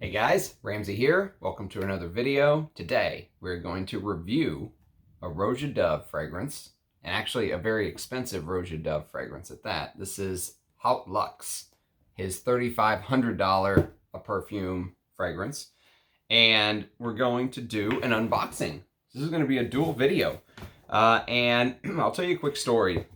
Hey guys, Ramsey here. Welcome to another video. Today we're going to review a Roja Dove fragrance, and actually a very expensive Roja Dove fragrance at that. This is Haute Luxe, his $3,500 a perfume fragrance, and we're going to do an unboxing. This is going to be a dual video, and I'll tell you a quick story.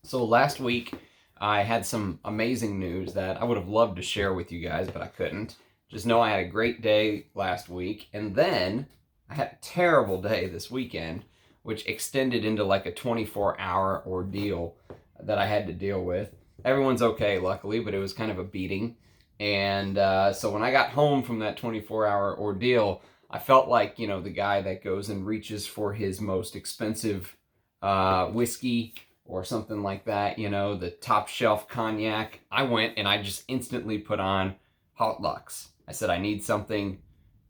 So last week I had some amazing news that I would have loved to share with you guys, but I couldn't. Just know I had a great day last week, and then I had a terrible day this weekend, which extended into like a 24-hour ordeal that I had to deal with. Everyone's okay, luckily, but it was kind of a beating. And so when I got home from that 24-hour ordeal, I felt like, you know, the guy that goes and reaches for his most expensive whiskey or something like that, you know, the top shelf cognac. I went and I just instantly put on Haute Luxe. I said, I need something,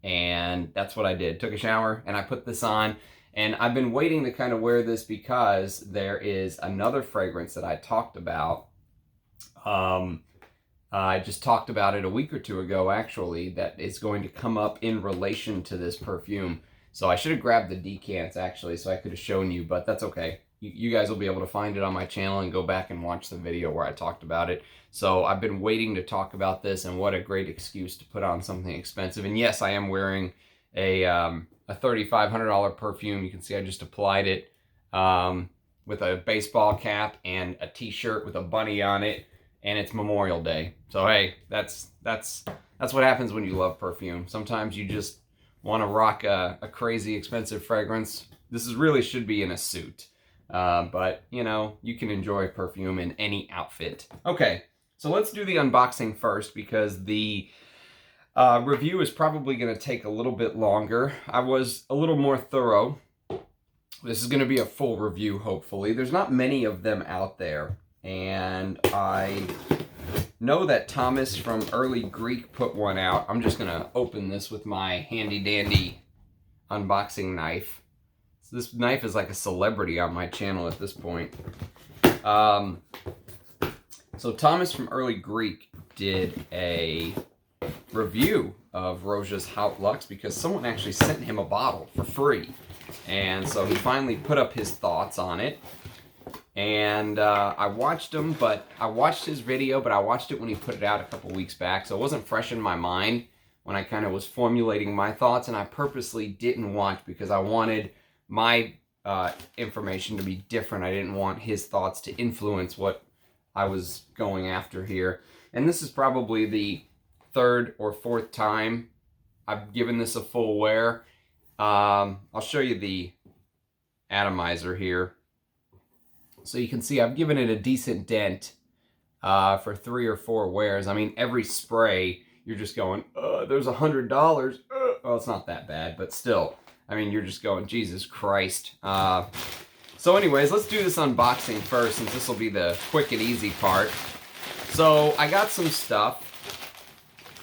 and that's what I did. Took a shower, and I put this on, and I've been waiting to kind of wear this because there is another fragrance that I talked about. I just talked about it a week or two ago, actually, that is going to come up in relation to this perfume. So I should have grabbed the decants, actually, so I could have shown you, but that's okay. You guys will be able to find it on my channel and go back and watch the video where I talked about it. So I've been waiting to talk about this, and what a great excuse to put on something expensive. And yes, I am wearing a $3,500 perfume. You can see I just applied it with a baseball cap and a t-shirt with a bunny on it, and it's Memorial Day. So hey, that's what happens when you love perfume. Sometimes you just want to rock a crazy expensive fragrance. This really should be in a suit. But, you know, you can enjoy perfume in any outfit. Okay, so let's do the unboxing first, because the review is probably going to take a little bit longer. I was a little more thorough. This is going to be a full review, hopefully. There's not many of them out there, and I know that Thomas from Early Greek put one out. I'm just going to open this with my handy-dandy unboxing knife. This knife is like a celebrity on my channel at this point. So Thomas from Early Greek did a review of Roja's Haute Luxe because someone actually sent him a bottle for free. And so he finally put up his thoughts on it. And I watched his video, but I watched it when he put it out a couple weeks back. So it wasn't fresh in my mind when I kind of was formulating my thoughts. And I purposely didn't watch because I wanted my information to be different. I didn't want his thoughts to influence what I was going after here. And this is probably the third or fourth time I've given this a full wear. I'll show you the atomizer here. So you can see I've given it a decent dent for 3 or 4 wears. I mean, every spray, you're just going, there's $100. Well, it's not that bad, but still. I mean, you're just going, Jesus Christ. So anyways, let's do this unboxing first, since this will be the quick and easy part. So I got some stuff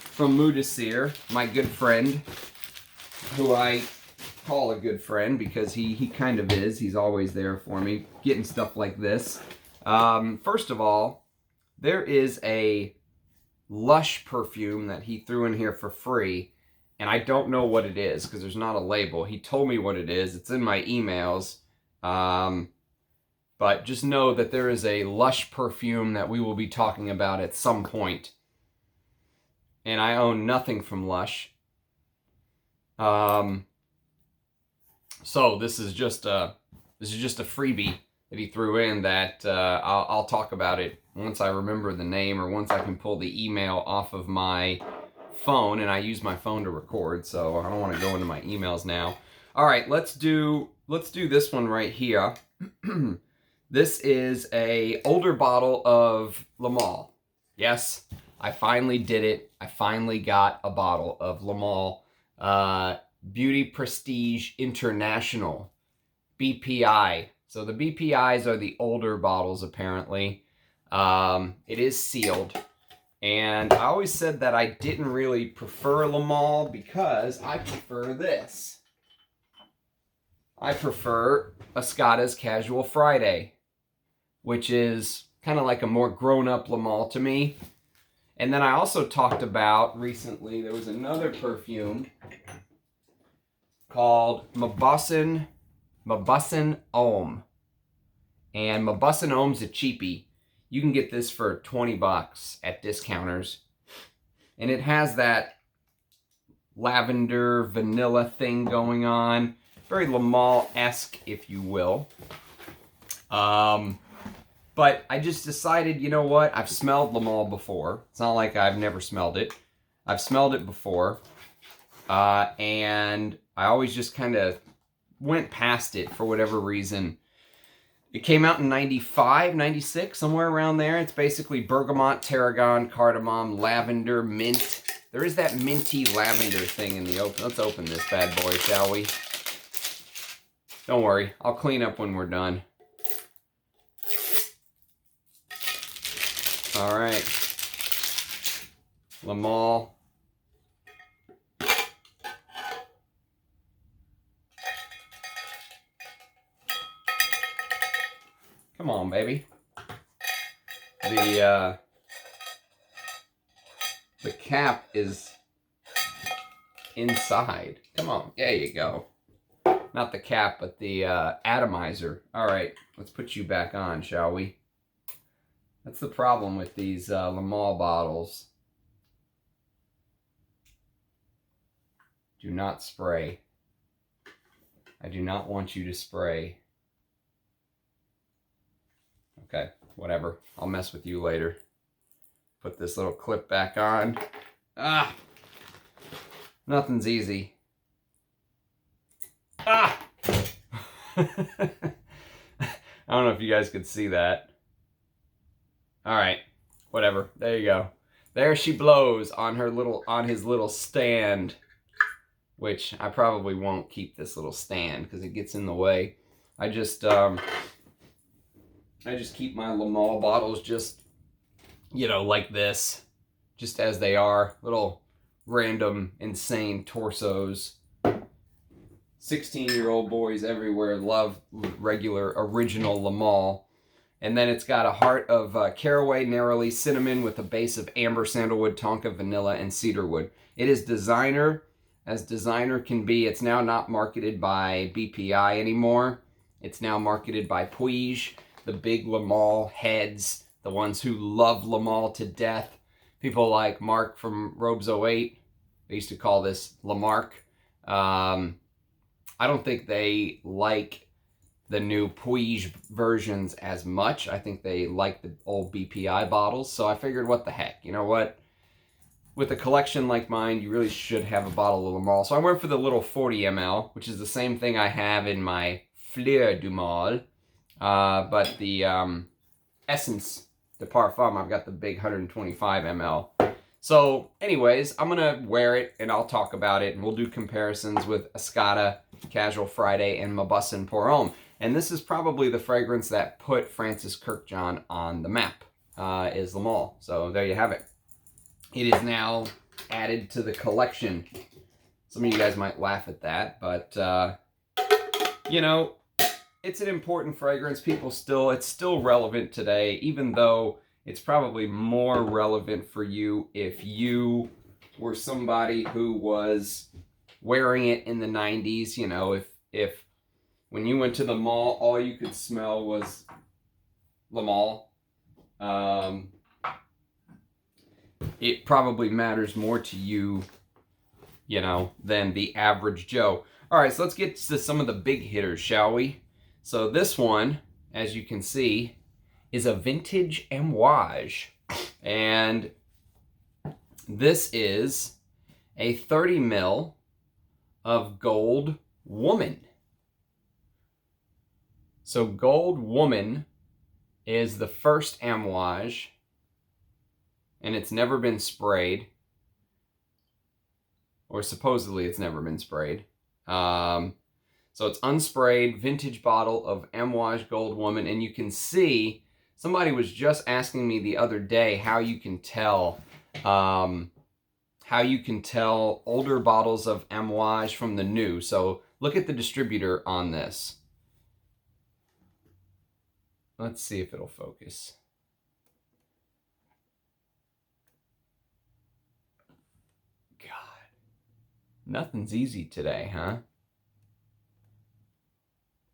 from Moudesir, my good friend, who I call a good friend because he kind of is. He's always there for me, getting stuff like this. First of all, there is a Lush perfume that he threw in here for free. And I don't know what it is because there's not a label. He told me what it is. It's in my emails. But just know that there is a Lush perfume that we will be talking about at some point. And I own nothing from Lush. So this is just a freebie that he threw in that I'll talk about it once I remember the name, or once I can pull the email off of my phone, and I use my phone to record, so I don't want to go into my emails now. All right, let's do this one right here. This is a older bottle of Le Male. Yes, I finally did it. I finally got a bottle of Le Male Beauty Prestige International, BPI. So the BPIs are the older bottles, apparently. It is sealed. And I always said that I didn't really prefer Le Male because I prefer this. I prefer Escada's Casual Friday, which is kind of like a more grown-up Le Male to me. And then I also talked about recently, there was another perfume called Mabussin Om. And Mabussin Om's a cheapie. You can get this for 20 bucks at discounters. And it has that lavender vanilla thing going on. Very Le Male-esque, if you will. But I just decided, you know what? I've smelled Le Male before. It's not like I've never smelled it. I've smelled it before. And I always just kind of went past it for whatever reason. It came out in 95, 96, somewhere around there. It's basically bergamot, tarragon, cardamom, lavender, mint. There is that minty lavender thing in the open. Let's open this bad boy, shall we? Don't worry, I'll clean up when we're done. All right. Le Male. Come on, baby. The cap is inside. Come on, there you go. Not the cap, but the atomizer. All right, let's put you back on, shall we? That's the problem with these Le Male bottles. Do not spray. I do not want you to spray. Okay, whatever. I'll mess with you later. Put this little clip back on. Ah! Nothing's easy. Ah! I don't know if you guys could see that. Alright, whatever. There you go. There she blows on his little stand. Which I probably won't keep this little stand because it gets in the way. I just keep my Le Male bottles just, you know, like this. Just as they are. Little random, insane torsos. 16-year-old boys everywhere love regular, original Le Male. And then it's got a heart of caraway, neroli, cinnamon with a base of amber, sandalwood, tonka, vanilla, and cedarwood. It is designer, as designer can be. It's now not marketed by BPI anymore. It's now marketed by Puig, the big Le Male heads, the ones who love Le Male to death. People like Mark from Robes 08. They used to call this Lamarck. I don't think they like the new Puig versions as much. I think they like the old BPI bottles. So I figured, what the heck? You know what? With a collection like mine, you really should have a bottle of Le Male. So I went for the little 40 ml, which is the same thing I have in my Fleur du Mal. But the Essence de Parfum, I've got the big 125 ml. So anyways, I'm going to wear it and I'll talk about it. And we'll do comparisons with Escada, Casual Friday, and Mabussin Pour Homme. And this is probably the fragrance that put Francis Kirkjohn on the map, is Le Male. So there you have it. It is now added to the collection. Some of you guys might laugh at that, but, you know, it's an important fragrance. It's still relevant today, even though it's probably more relevant for you if you were somebody who was wearing it in the 90s. You know, if when you went to the mall, all you could smell was Le Male. It probably matters more to you, you know, than the average Joe. All right, so let's get to some of the big hitters, shall we? So this one, as you can see, is a vintage Amouage. And this is a 30 ml of Gold Woman. So Gold Woman is the first Amouage, and it's never been sprayed, or supposedly it's never been sprayed. So it's unsprayed, vintage bottle of Amouage Gold Woman, and you can see, somebody was just asking me the other day how you can tell older bottles of Amouage from the new. So look at the distributor on this. Let's see if it'll focus. Nothing's easy today, huh?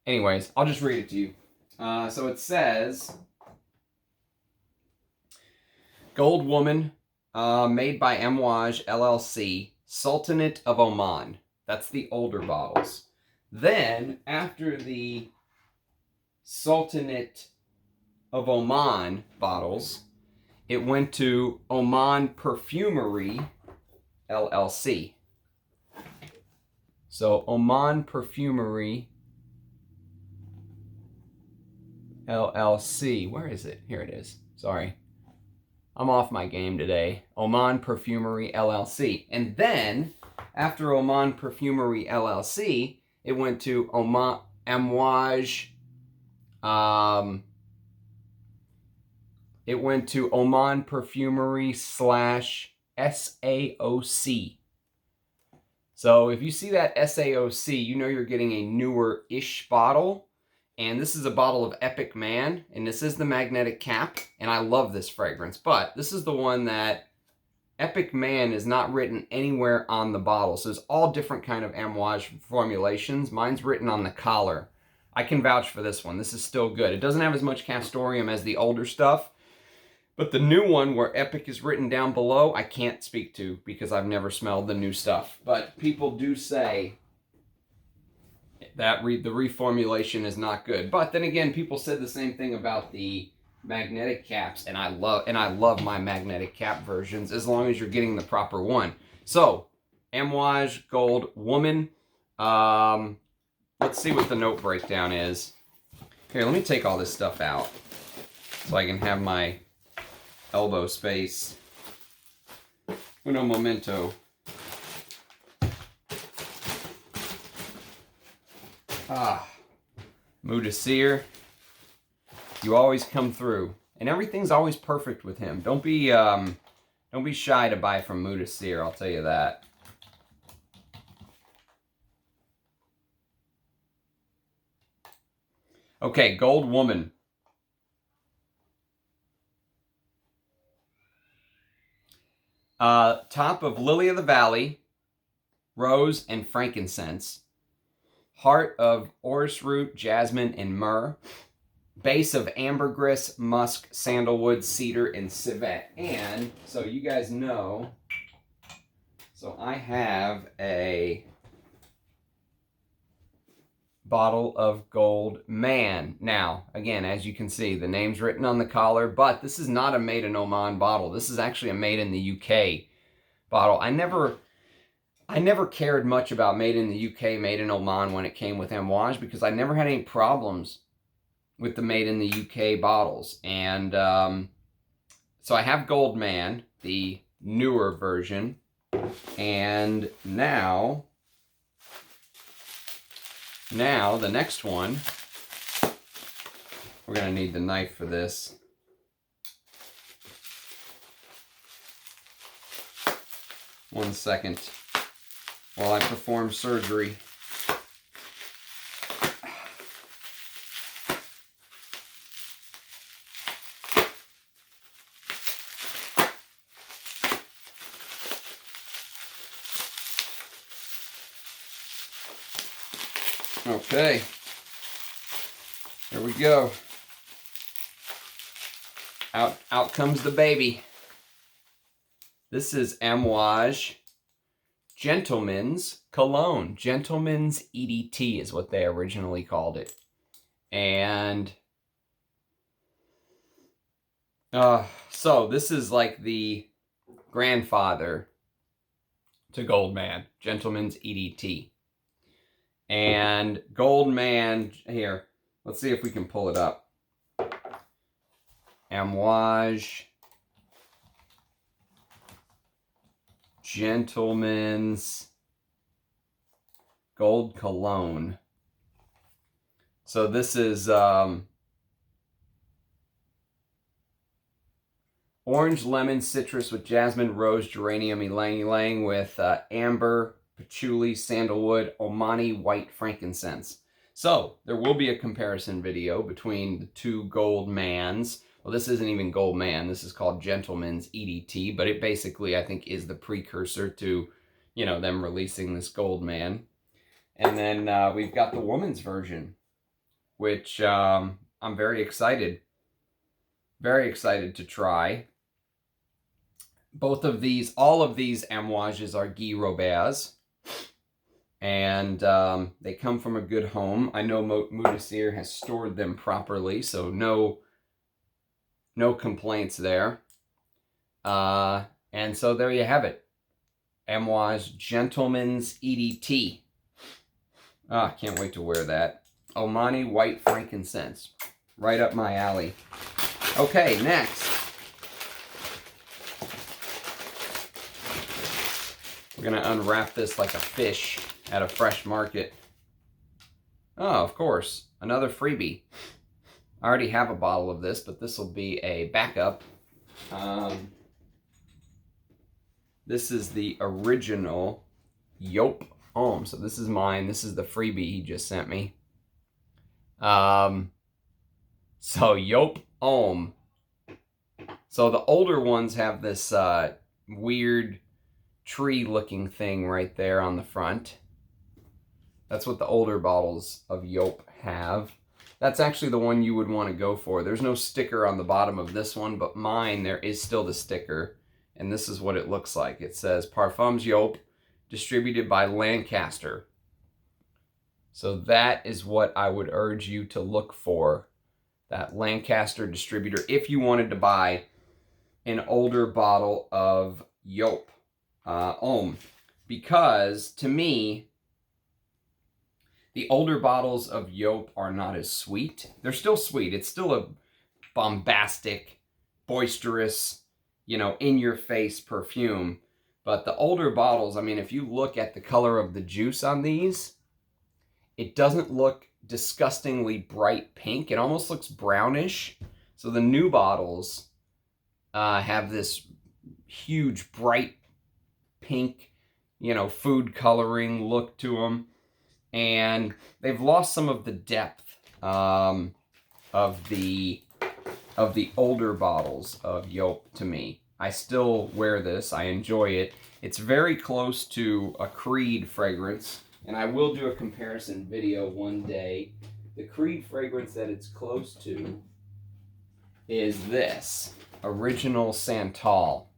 Anyways, I'll just read it to you. So it says, Gold Woman, made by Amouage LLC, Sultanate of Oman. That's the older bottles. Then, after the Sultanate of Oman bottles, it went to Oman Perfumery LLC. So Oman Perfumery LLC. Where is it? Here it is. Sorry. I'm off my game today. Oman Perfumery LLC. And then, after Oman Perfumery LLC, it went to Amouage. It went to Oman Perfumery / SAOC. So if you see that SAOC, you know you're getting a newer-ish bottle. And this is a bottle of Epic Man, and this is the magnetic cap, and I love this fragrance. But this is the one that Epic Man is not written anywhere on the bottle. So there's all different kind of Amouage formulations. Mine's written on the collar. I can vouch for this one. This is still good. It doesn't have as much castoreum as the older stuff. But the new one, where Epic is written down below, I can't speak to because I've never smelled the new stuff. But people do say that the reformulation is not good. But then again, people said the same thing about the magnetic caps, and I love my magnetic cap versions as long as you're getting the proper one. So, Amouage Gold Woman. Let's see what the note breakdown is. Here, let me take all this stuff out so I can have my elbow space. Uno momento. Moudasir, you always come through, and everything's always perfect with him. Don't be shy to buy from Moudasir, I'll tell you that. Okay, Gold Woman. Top of Lily of the Valley, rose and frankincense. Heart of orris root, jasmine, and myrrh. Base of ambergris, musk, sandalwood, cedar, and civet. And so you guys know, so I have a bottle of Gold Man. Now, again, as you can see, the name's written on the collar, but this is not a made in Oman bottle. This is actually a made in the UK bottle. I never cared much about made in the UK, made in Oman when it came with Amouage because I never had any problems with the made in the UK bottles. And so I have Gold Man, the newer version. And now the next one, we're going to need the knife for this. One second. While I perform surgery. Okay. There we go. Out comes the baby. This is Amouage Gentleman's Cologne. Gentleman's EDT is what they originally called it. And so this is like the grandfather to Gold Man, Gentleman's EDT. And Gold Man, here, let's see if we can pull it up. Amouage Gentleman's Gold Cologne. So this is orange, lemon, citrus with jasmine, rose, geranium, ylang ylang with amber, patchouli, sandalwood, Omani white frankincense. So there will be a comparison video between the two Gold Mans. Well, this isn't even Gold Man. This is called Gentleman's EDT, but it basically, I think, is the precursor to you know, them releasing this gold man. And then we've got the woman's version, which I'm very excited to try. Both of these, all of these Amouages are Guy Roberts, and they come from a good home. I know Moudessir has stored them properly, so no complaints there. And so there you have it. Amouage Gentleman's EDT. Ah, can't wait to wear that. Omani White Frankincense. Right up my alley. Okay, next. We're going to unwrap this like a fish at a fresh market. Oh, of course. Another freebie. I already have a bottle of this, but this will be a backup. This is the original Yop Homme. So this is mine. This is the freebie he just sent me. So Yop Homme. So the older ones have this weird tree-looking thing right there on the front. That's what the older bottles of Yop have. That's actually the one you would want to go for. There's no sticker on the bottom of this one, but mine, there is still the sticker. And this is what it looks like. It says, Parfums Yop, distributed by Lancaster. So that is what I would urge you to look for. That Lancaster distributor, if you wanted to buy an older bottle of Yop Homme. Because, to me, the older bottles of Yop are not as sweet. They're still sweet. It's still a bombastic, boisterous, you know, in-your-face perfume. But the older bottles, I mean, if you look at the color of the juice on these, it doesn't look disgustingly bright pink. It almost looks brownish. So the new bottles have this huge, bright pink, you know, food coloring look to them. And they've lost some of the depth of the older bottles of Yop to me. I still wear this. I enjoy it. It's very close to a Creed fragrance, and I will do a comparison video one day. The Creed fragrance that it's close to is this, Original Santal.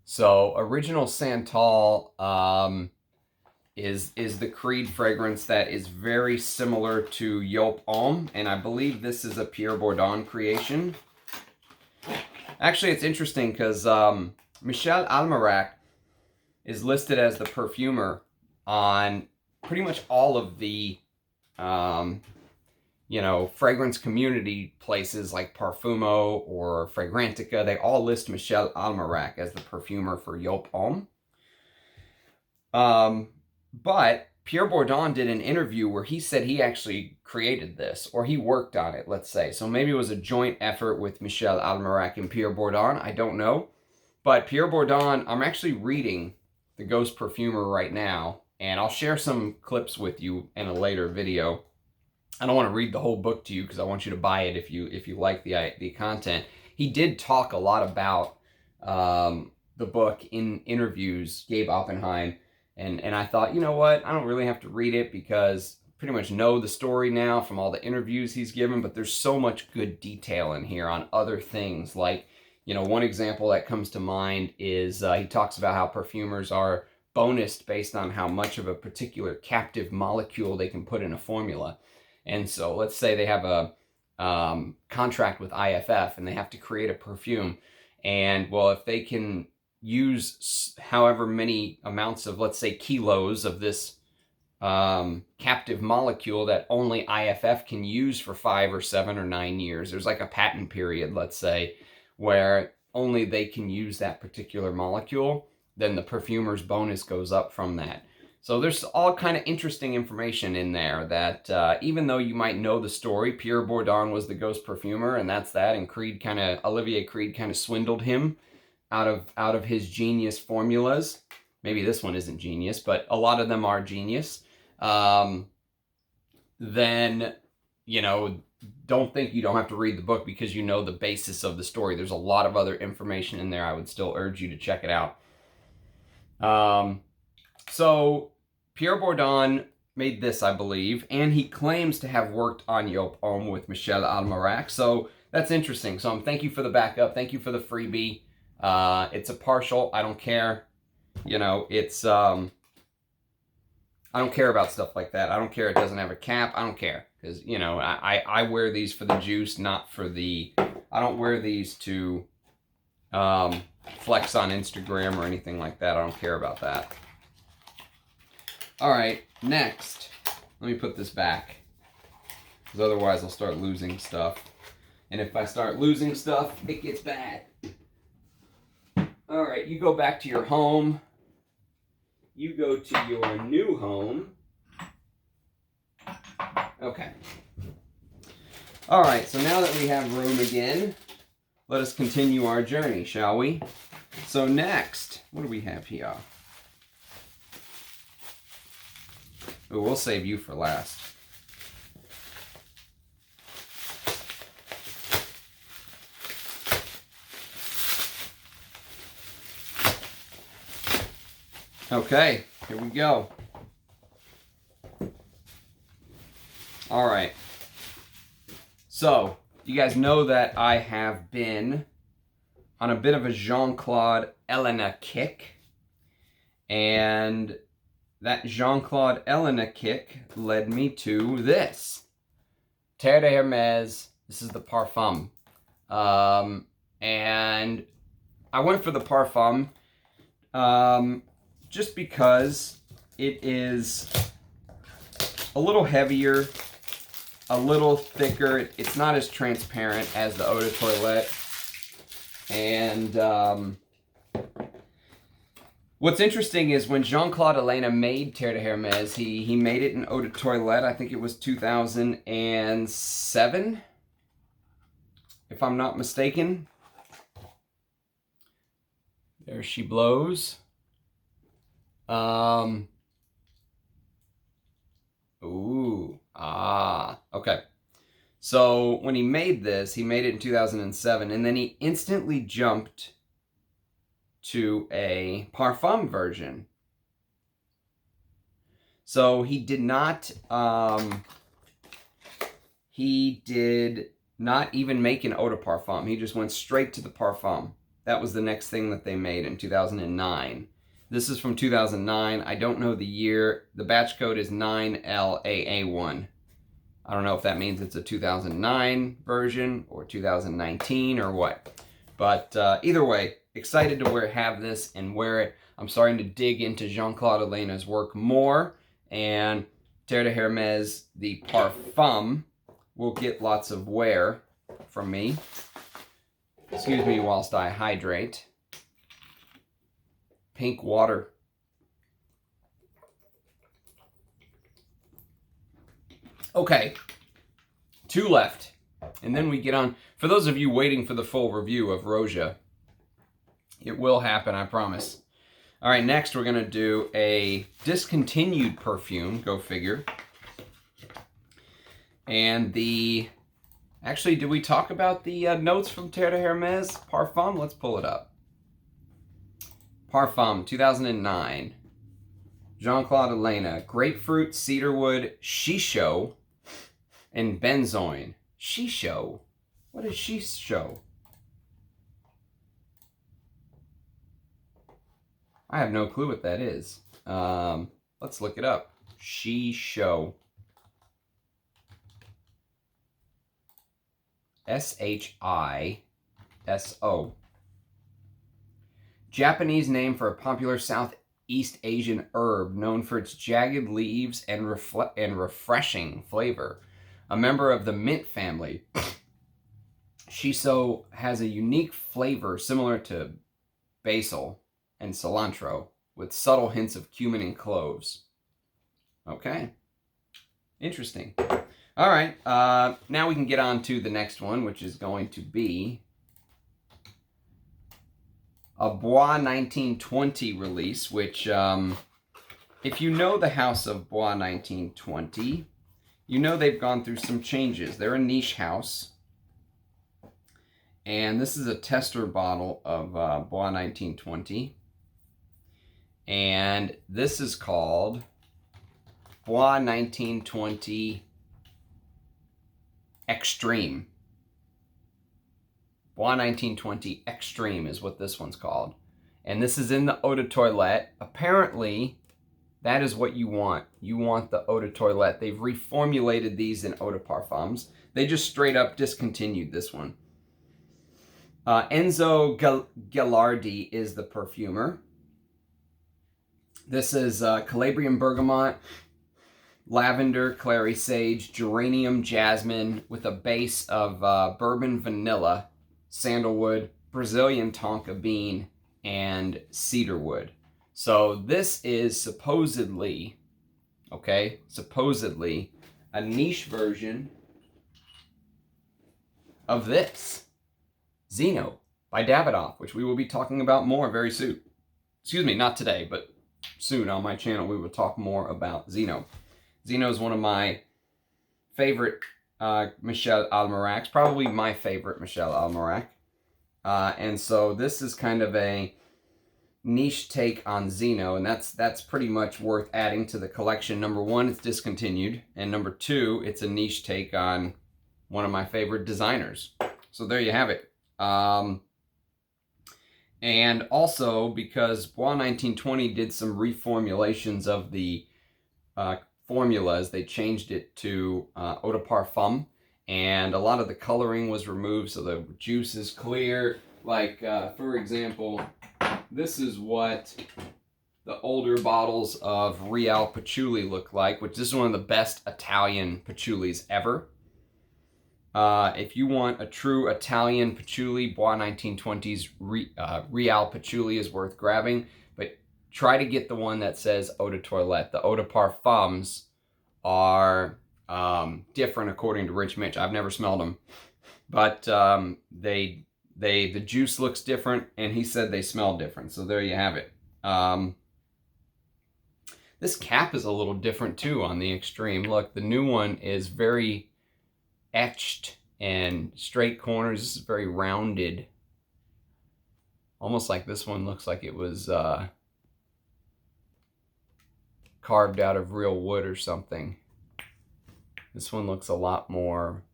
So Original Santal is the Creed fragrance that is very similar to Yop Homme, and I believe this is a Pierre Bourdon creation. Actually, it's interesting because Michel Almerac is listed as the perfumer on pretty much all of the, you know, fragrance community places like Parfumo or Fragrantica. They all list Michel Almerac as the perfumer for Yop Homme. But Pierre Bourdon did an interview where he said he actually created this, or he worked on it, let's say. So maybe it was a joint effort with Michel Almerac and Pierre Bourdon. I don't know. But Pierre Bourdon, I'm actually reading The Ghost Perfumer right now, and I'll share some clips with you in a later video. I don't want to read the whole book to you because I want you to buy it if you like the content. He did talk a lot about the book in interviews, Gabe Oppenheim. And I thought, you know what, I don't really have to read it because I pretty much know the story now from all the interviews he's given, but there's so much good detail in here on other things. Like, you know, one example that comes to mind is he talks about how perfumers are bonused based on how much of a particular captive molecule they can put in a formula. And so let's say they have a contract with IFF and they have to create a perfume. And, well, if they can use however many amounts of, let's say, kilos of this captive molecule that only IFF can use for 5 or 7 or 9 years. There's like a patent period, let's say, where only they can use that particular molecule. Then the perfumer's bonus goes up from that. So there's all kind of interesting information in there that even though you might know the story, Pierre Bourdon was the ghost perfumer, and that's that, and Olivier Creed kind of swindled him out of his genius formulas. Maybe this one isn't genius, but a lot of them are genius. Then, you know, don't think you don't have to read the book because you know the basis of the story. There's a lot of other information in there. I would still urge you to check it out. So Pierre Bourdon made this, I believe, and he claims to have worked on Yop Homme with Michel Almarac. So that's interesting. So thank you for the backup. Thank you for the freebie. It's a partial. I don't care. You know, it's I don't care about stuff like that. I don't care it doesn't have a cap. I don't care. Because, you know, I wear these for the juice, not for the... I don't wear these to flex on Instagram or anything like that. I don't care about that. All right, next. Let me put this back. Because otherwise I'll start losing stuff. And if I start losing stuff, it gets bad. All right, you go back to your home. You go to your new home. Okay. All right, so now that we have room again, let us continue our journey, shall we? So next, what do we have here? Oh, we'll save you for last. Okay, here we go. All right. So, you guys know that I have been on a bit of a Jean-Claude Elena kick. And that Jean-Claude Elena kick led me to this. Terre de Hermes. This is the Parfum. And I went for the Parfum just because it is a little heavier, a little thicker. It's not as transparent as the Eau de Toilette. And what's interesting is when Jean-Claude Elena made Terre de Hermes, he made it in Eau de Toilette. I think it was 2007, if I'm not mistaken. There she blows. Okay. So when he made this, he made it in 2007, and then he instantly jumped to a Parfum version. So he did not even make an Eau de Parfum. He just went straight to the Parfum. That was the next thing that they made in 2009. This is from 2009. I don't know the year. The batch code is 9LAA1. I don't know if that means it's a 2009 version or 2019 or what. But either way, excited to have this and wear it. I'm starting to dig into Jean-Claude Elena's work more. And Terre de Hermes, the Parfum, will get lots of wear from me. Excuse me whilst I hydrate. Pink water. Okay, 2 left. And then we get on. For those of you waiting for the full review of Roja, it will happen, I promise. All right, next we're going to do a discontinued perfume, go figure. And actually, did we talk about the notes from Terre de Hermes Parfum? Let's pull it up. Parfum, 2009. Jean-Claude Elena, grapefruit, cedarwood, shisho, and benzoin. Shisho? What is shisho? I have no clue what that is. Let's look it up. Shisho. S-H-I-S-O. Japanese name for a popular Southeast Asian herb known for its jagged leaves and refreshing flavor. A member of the mint family, shiso has a unique flavor similar to basil and cilantro with subtle hints of cumin and cloves. Okay. Interesting. All right. Now we can get on to the next one, which is going to be a Bois 1920 release, which, if you know the house of Bois 1920, you know they've gone through some changes. They're a niche house. And this is a tester bottle of Bois 1920. And this is called Bois 1920 Extreme. Bois 1920 Extreme is what this one's called. And this is in the Eau de Toilette. Apparently, that is what you want. You want the Eau de Toilette. They've reformulated these in Eau de Parfums. They just straight up discontinued this one. Enzo Gilardi is the perfumer. This is Calabrian bergamot, lavender, clary sage, geranium, jasmine, with a base of bourbon vanilla, sandalwood, Brazilian tonka bean, and cedarwood. So this is supposedly, a niche version of this, Zino by Davidoff, which we will be talking about more very soon. Excuse me, not today, but soon on my channel we will talk more about Zino. Zino is one of my favorite Michel Almeracs, probably my favorite Michel Almerac. And so this is kind of a niche take on Zino, and that's pretty much worth adding to the collection. Number one, it's discontinued, and number two, it's a niche take on one of my favorite designers. So there you have it. And also, because Bois 1920 did some reformulations of the formulas, they changed it to Eau de Parfum, and a lot of the coloring was removed, so the juice is clear. Like, for example, this is what the older bottles of Real Patchouli look like, which is one of the best Italian patchoulis ever. If you want a true Italian patchouli, Bois 1920's Real Patchouli is worth grabbing, but try to get the one that says Eau de Toilette. The Eau de Parfums are different according to Rich Mitch. I've never smelled them, but the juice looks different, and he said they smell different. So there you have it. This cap is a little different too on the Extreme. Look, the new one is very etched and straight corners. This is very rounded, almost like this one looks like it was carved out of real wood or something. This one looks a lot more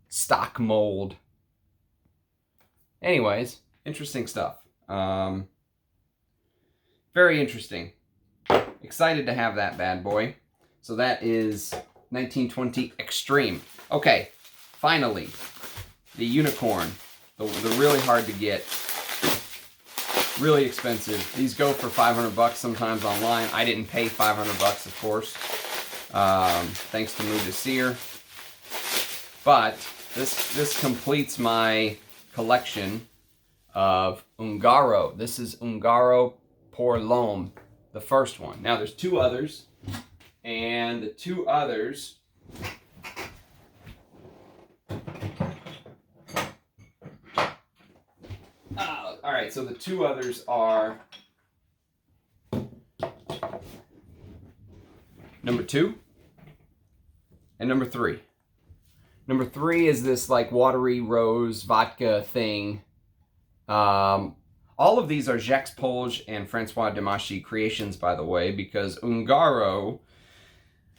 stock mold. Anyways, interesting stuff. Very interesting. Excited to have that bad boy. So that is 1920 Extreme. Okay, finally, the unicorn. The really hard to get, really expensive. These go for 500 bucks sometimes online. I didn't pay 500 bucks, of course, thanks to Mood to Seer. But this completes my collection of Ungaro. This is Ungaro Pour l'Homme, the first one. Now there's two others, and the two others all right, so the two others are number 2 and number 3. Number 3 is this like watery rose vodka thing. All of these are Jacques Polge and Francois Demachy creations, by the way, because Ungaro,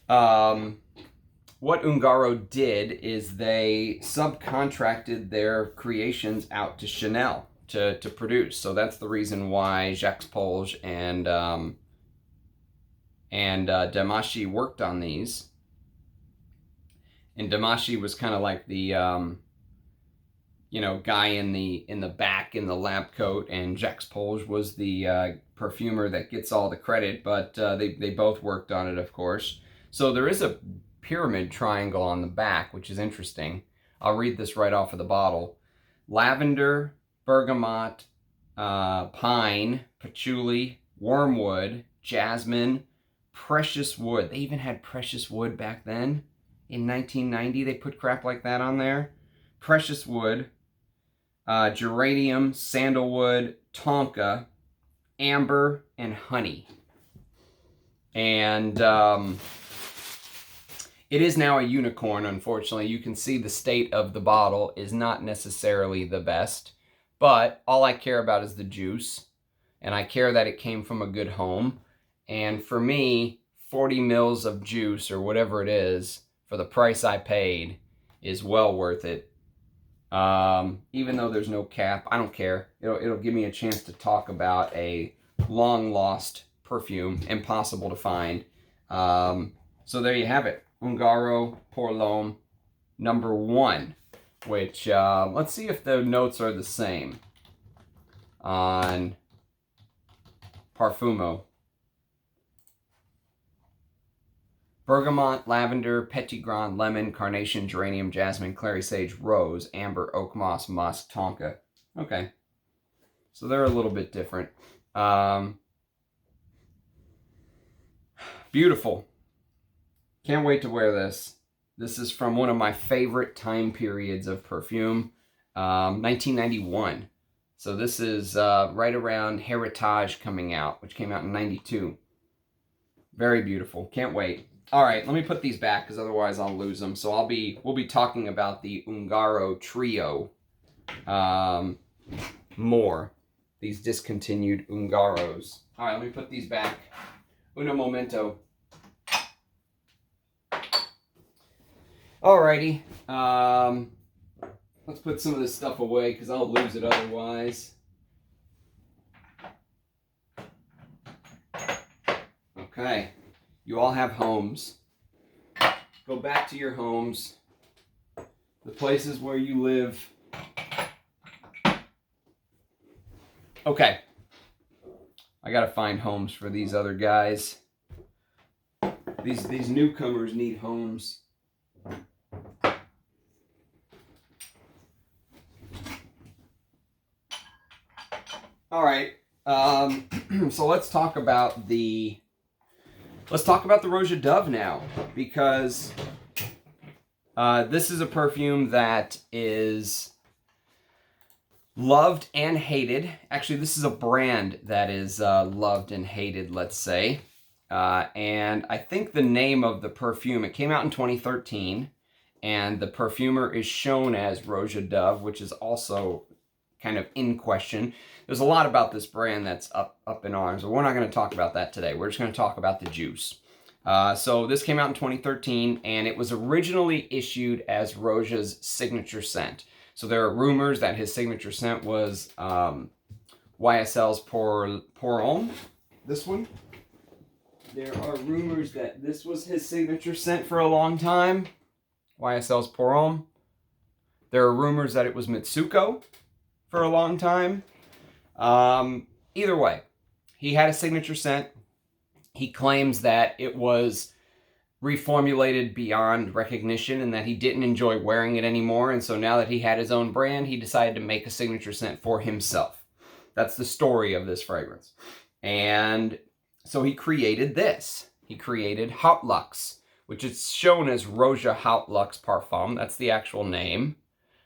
what Ungaro did is they subcontracted their creations out to Chanel to produce. So that's the reason why Jacques Polge and Demachy worked on these. And Demachy was kind of like the guy in the back in the lab coat, and Jacques Polge was the perfumer that gets all the credit, but they both worked on it, of course. So there is a pyramid triangle on the back, which is interesting. I'll read this right off of the bottle. Lavender, bergamot, pine, patchouli, wormwood, jasmine, precious wood. They even had precious wood back then. In 1990, they put crap like that on there. Precious wood, geranium, sandalwood, tonka, amber, and honey. And it is now a unicorn, unfortunately. You can see the state of the bottle is not necessarily the best, but all I care about is the juice. and I care that it came from a good home. And for me, 40 mils of juice or whatever it is for the price I paid is well worth it. Even though there's no cap, I don't care. It'll give me a chance to talk about a long lost perfume, impossible to find. So there you have it, Ungaro Pour L'Homme #1, which let's see if the notes are the same on Parfumo. Bergamot, lavender, petitgrain, lemon, carnation, geranium, jasmine, clary sage, rose, amber, oak moss, musk, tonka. Okay, so they're a little bit different. Beautiful. Can't wait to wear this. This is from one of my favorite time periods of perfume, 1991. So this is right around Heritage coming out, which came out in 92. Very beautiful. Can't wait. All right, let me put these back because otherwise I'll lose them. So we'll be talking about the Ungaro trio more. These discontinued Ungaros. All right, let me put these back. Uno momento. Alrighty. Let's put some of this stuff away because I'll lose it otherwise. Okay. You all have homes. Go back to your homes. The places where you live. Okay. I gotta find homes for these other guys. These newcomers need homes. All right. So let's talk about the Roja Dove now, because this is a perfume that is loved and hated. Actually, this is a brand that is loved and hated, let's say. And I think the name of the perfume, it came out in 2013, and the perfumer is shown as Roja Dove, which is also kind of in question. There's a lot about this brand that's up in arms, but we're not going to talk about that today. We're just going to talk about the juice. So this came out in 2013, and it was originally issued as Roja's signature scent. So there are rumors that his signature scent was YSL's Pour L'Homme, this one. There are rumors that this was his signature scent for a long time, YSL's Pour L'Homme. There are rumors that it was Mitsuko for a long time. Either way, he had a signature scent. He claims that it was reformulated beyond recognition and that he didn't enjoy wearing it anymore. And so now that he had his own brand, he decided to make a signature scent for himself. That's the story of this fragrance. And so he created this. He created Haute Luxe, which is shown as Roja Haute Luxe Parfum. That's the actual name.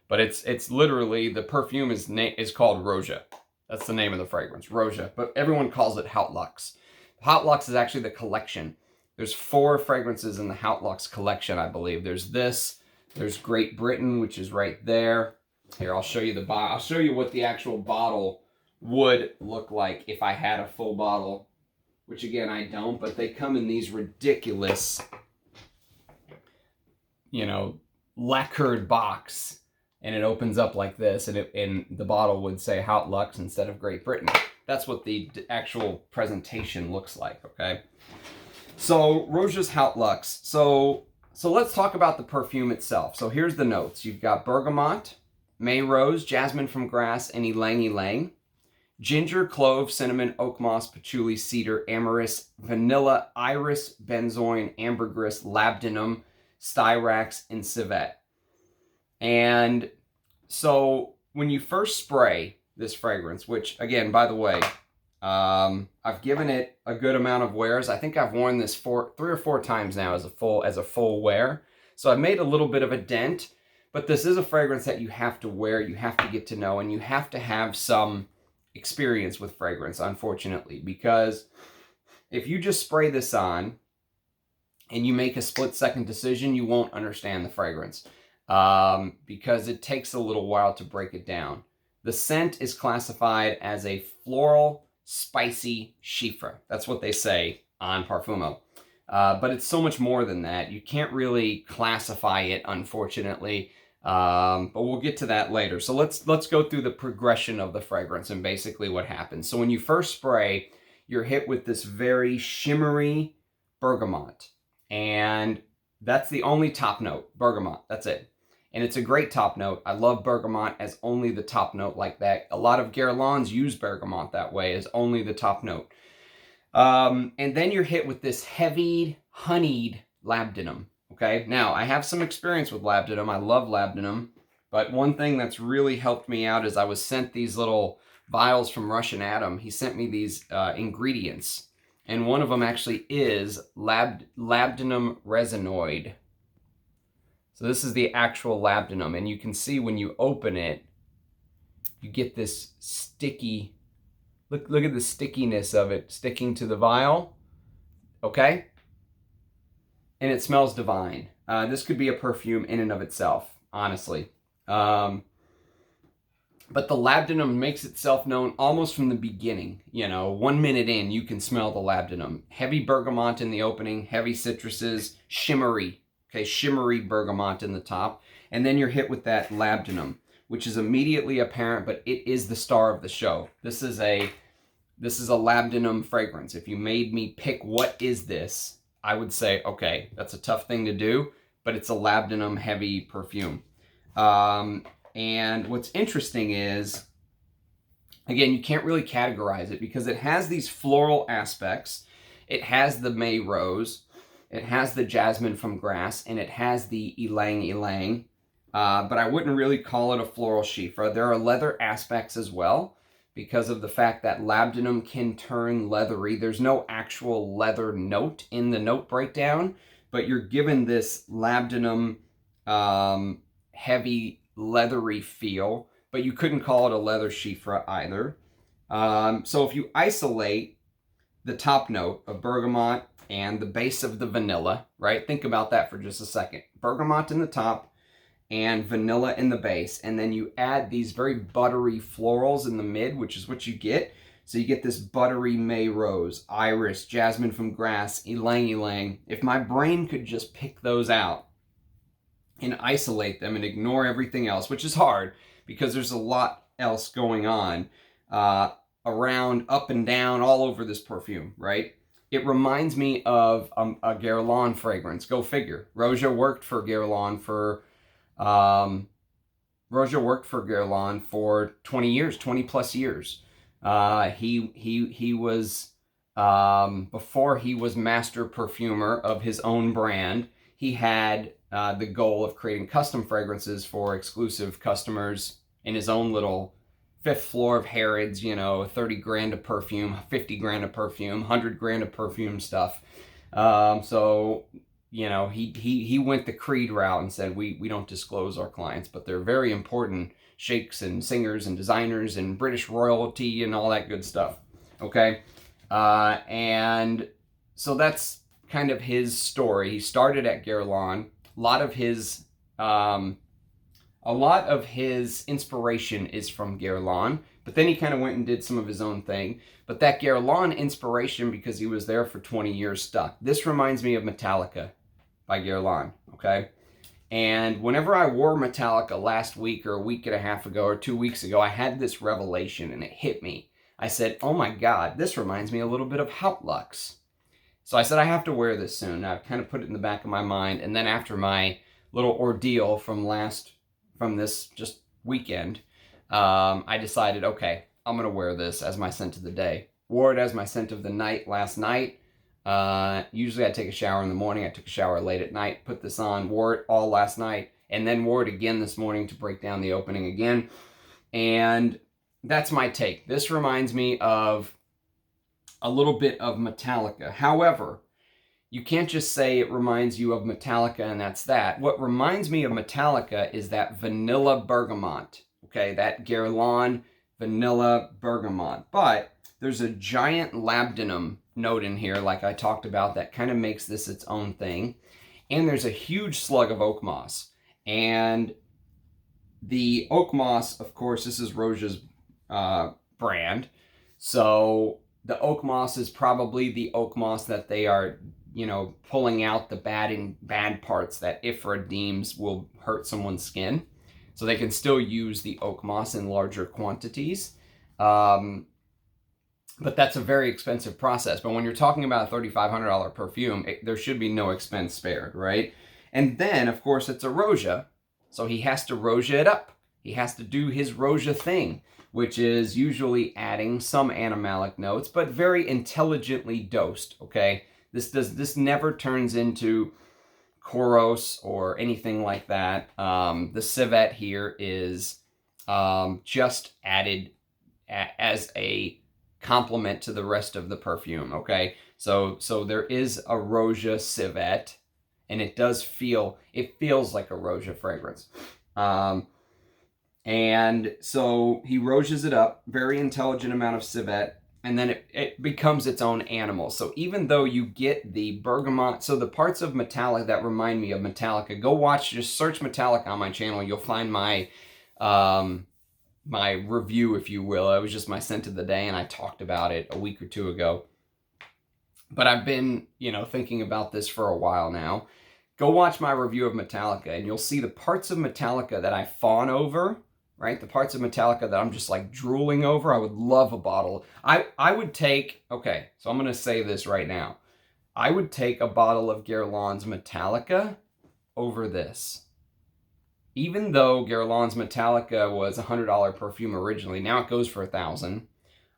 But it's literally, the perfume is called Roja. That's the name of the fragrance, Roja. But everyone calls it Haute Luxe. Haute Luxe is actually the collection. There's 4 fragrances in the Haute Luxe collection, I believe. There's this. There's Great Britain, which is right there. Here, I'll show you the bottle. I'll show you what the actual bottle would look like if I had a full bottle, which again, I don't, but they come in these ridiculous, lacquered box, and it opens up like this, and the bottle would say Haute Luxe instead of Great Britain. That's what the actual presentation looks like, okay? So, Roja's Haute Luxe. So let's talk about the perfume itself. So here's the notes. You've got bergamot, May rose, jasmine from grass, and ylang ylang. Ginger, clove, cinnamon, oak moss, patchouli, cedar, amyris, vanilla, iris, benzoin, ambergris, labdanum, styrax, and civet. And so when you first spray this fragrance, which again, by the way, I've given it a good amount of wears. I think I've worn this 3 or 4 times now as a full wear. So I've made a little bit of a dent, but this is a fragrance that you have to wear, you have to get to know, and you have to have some experience with fragrance, unfortunately, because if you just spray this on and you make a split-second decision, you won't understand the fragrance because it takes a little while to break it down. The scent is classified as a floral spicy chiffre. That's what they say on Parfumo. But it's so much more than that. You can't really classify it, unfortunately. But we'll get to that later. So let's go through the progression of the fragrance and basically what happens. So when you first spray, you're hit with this very shimmery bergamot. And that's the only top note, bergamot. That's it. And it's a great top note. I love bergamot as only the top note like that. A lot of Guerlains use bergamot that way as only the top note. And then you're hit with this heavy, honeyed labdanum. Okay, now I have some experience with labdanum. I love labdanum. But one thing that's really helped me out is I was sent these little vials from Russian Adam. He sent me these ingredients. And one of them actually is labdanum resinoid. So this is the actual labdanum. And you can see when you open it, you get this sticky, look at the stickiness of it sticking to the vial. Okay? And it smells divine. This could be a perfume in and of itself, honestly. But the labdanum makes itself known almost from the beginning. You know, 1 minute in, you can smell the labdanum. Heavy bergamot in the opening, heavy citruses, shimmery. Okay, shimmery bergamot in the top. And then you're hit with that labdanum, which is immediately apparent, but it is the star of the show. This is a labdanum fragrance. If you made me pick what is this, I would say, okay, that's a tough thing to do, but it's a labdanum heavy perfume. And what's interesting is, again, you can't really categorize it because it has these floral aspects. It has the May rose, it has the jasmine from grass, and it has the ylang ylang. But I wouldn't really call it a floral chiffre. There are leather aspects as well because of the fact that labdanum can turn leathery. There's no actual leather note in the note breakdown, but you're given this labdanum heavy leathery feel, but you couldn't call it a leather chiffre either. So if you isolate the top note of bergamot and the base of the vanilla, right? Think about that for just a second. Bergamot in the top and vanilla in the base, and then you add these very buttery florals in the mid, which is what you get. So you get this buttery May rose, iris, jasmine from grass, ylang ylang. If my brain could just pick those out and isolate them and ignore everything else, which is hard because there's a lot else going on around, up and down, all over this perfume, right? It reminds me of a Guerlain fragrance. Go figure. Roja worked for Guerlain for 20 years, 20 plus years. He was before he was master perfumer of his own brand. He had the goal of creating custom fragrances for exclusive customers in his own little fifth floor of Harrods, you know, 30 grand of perfume, 50 grand of perfume, 100 grand of perfume stuff. So, you know, he went the Creed route and said, we don't disclose our clients, but they're very important sheikhs and singers and designers and British royalty and all that good stuff. Okay. And so that's kind of his story. He started at Guerlain. A lot of his inspiration is from Guerlain, but then he kind of went and did some of his own thing. But that Guerlain inspiration, because he was there for 20 years, stuck. This reminds me of Metallica by Guerlain, okay? And whenever I wore Metallica last week or a week and a half ago or 2 weeks ago, I had this revelation and it hit me. I said, oh my God, this reminds me a little bit of Haute Luxe. So I said, I have to wear this soon. I've kind of put it in the back of my mind. And then after my little ordeal from this just weekend, I decided, okay, I'm going to wear this as my scent of the day. Wore it as my scent of the night last night. Usually I take a shower in the morning. I took a shower late at night, put this on, wore it all last night, and then wore it again this morning to break down the opening again. And that's my take. This reminds me of a little bit of Metallica. However, you can't just say it reminds you of Metallica and that's that. What reminds me of Metallica is that vanilla bergamot. Okay, that Guerlain vanilla bergamot. But there's a giant labdanum note in here, like I talked about, that kind of makes this its own thing. And there's a huge slug of oak moss. And the oak moss, of course, this is Roja's brand. So the oak moss is probably the oak moss that they are, you know, pulling out the bad parts that Ifra deems will hurt someone's skin. So they can still use the oak moss in larger quantities. But that's a very expensive process. But when you're talking about a $3,500 perfume, there should be no expense spared, right? And then, of course, it's a Roja, so he has to Roja it up. He has to do his Roja thing, which is usually adding some animalic notes, but very intelligently dosed, okay? This never turns into Kouros or anything like that. The civet here is just added as a complement to the rest of the perfume, okay? So there is a Roja civet, and it feels like a Roja fragrance. And so he Rojas it up, very intelligent amount of civet, and then it becomes its own animal. So even though you get the bergamot, so the parts of Metallica that remind me of Metallica, go watch, just search Metallica on my channel. You'll find my my review, if you will. It was just my scent of the day, and I talked about it a week or two ago. But I've been, you know, thinking about this for a while now. Go watch my review of Metallica, and you'll see the parts of Metallica that I fawn over, right? The parts of Metallica that I'm just like drooling over. I would love a bottle. I would take, okay, so I'm going to say this right now. I would take a bottle of Guerlain's Metallica over this. Even though Guerlain's Metallica was a $100 perfume originally, now it goes for $1,000